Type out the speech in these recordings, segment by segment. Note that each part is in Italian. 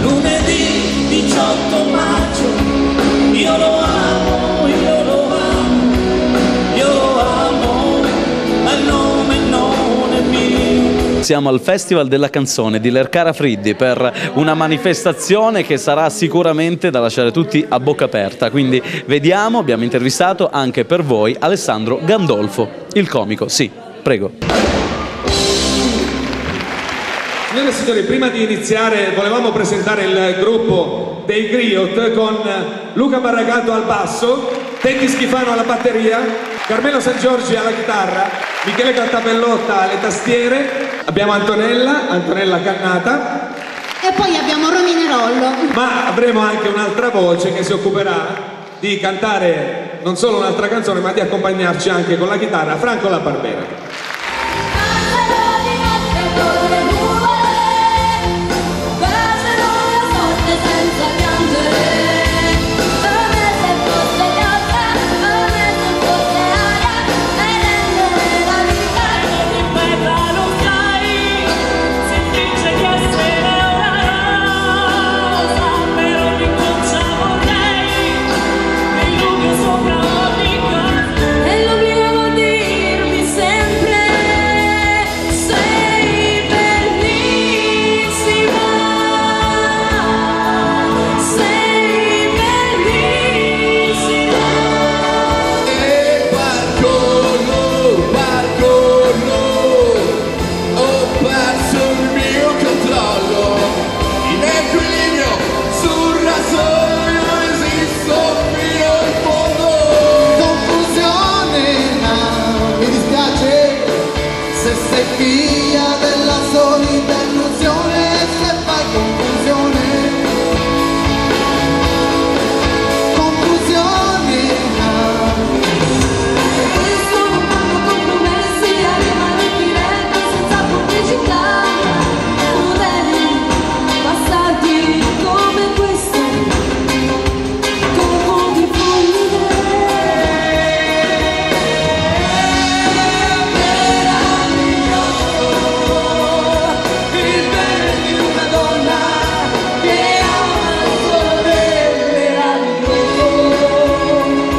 lunedì 18 maggio, io lo amo, io lo amo, io lo amo, ma il nome non è mio. Siamo al Festival della Canzone di Lercara Friddi per una manifestazione che sarà sicuramente da lasciare tutti a bocca aperta, quindi vediamo, abbiamo intervistato anche per voi Alessandro Gandolfo, il comico, sì, prego. Signore e signori, prima di iniziare volevamo presentare il gruppo dei Griot con Luca Barragato al basso, Tetti Schifano alla batteria, Carmelo San Giorgi alla chitarra, Michele Cantabellotta alle tastiere, abbiamo Antonella Cannata e poi abbiamo Rominerollo. Ma avremo anche un'altra voce che si occuperà di cantare non solo un'altra canzone ma di accompagnarci anche con la chitarra, Franco La Barbera.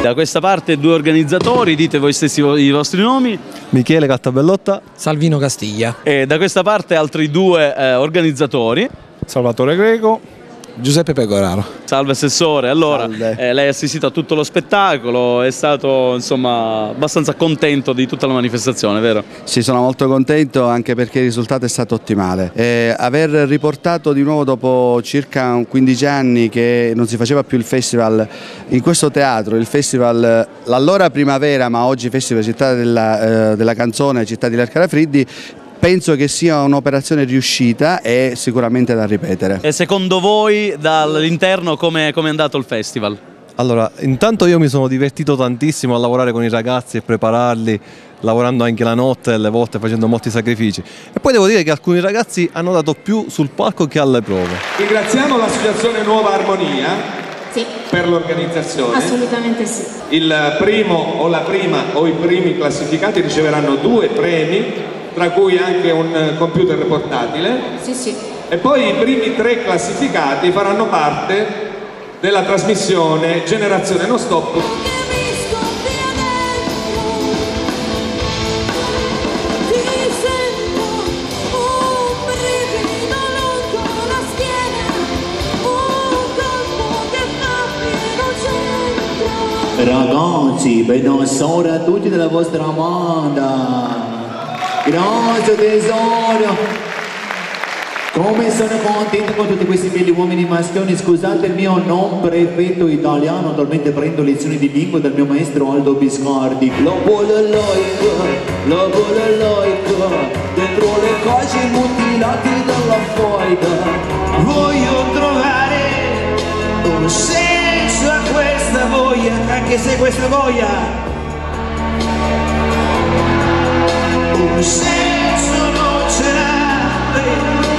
Da questa parte due organizzatori, dite voi stessi i vostri nomi. Michele Cantabellotta, Salvino Castiglia. E da questa parte altri due organizzatori. Salvatore Greco, Giuseppe Pecoraro. Salve Assessore, allora lei ha assistito a tutto lo spettacolo, è stato insomma abbastanza contento di tutta la manifestazione, vero? Sì, sono molto contento anche perché il risultato è stato ottimale. Aver riportato di nuovo dopo circa 15 anni che non si faceva più il festival in questo teatro, il festival l'allora Primavera ma oggi Festival Città della Canzone, Città di Lercara Friddi, penso che sia un'operazione riuscita e sicuramente da ripetere. E secondo voi dall'interno come è andato il festival? Allora, intanto io mi sono divertito tantissimo a lavorare con i ragazzi e prepararli, lavorando anche la notte, alle volte facendo molti sacrifici. E poi devo dire che alcuni ragazzi hanno dato più sul palco che alle prove. Ringraziamo l'associazione Nuova Armonia per l'organizzazione. Assolutamente sì. Il primo o la prima o i primi classificati riceveranno 2 premi, tra cui anche un computer portatile. Sì. E poi i primi 3 classificati faranno parte della trasmissione Generazione Non Stop. Ragazzi, benissimo a tutti della vostra Amanda. Grazie tesoro. Come sono contento con tutti questi belli uomini maschioni. Scusate il mio non perfetto italiano, attualmente prendo lezioni di lingua dal mio maestro Aldo Biscardi. Lo vuole dentro le cose mutilate dalla foida. Voglio trovare un senso a questa voglia, anche se questa voglia un senso non ce l'ha.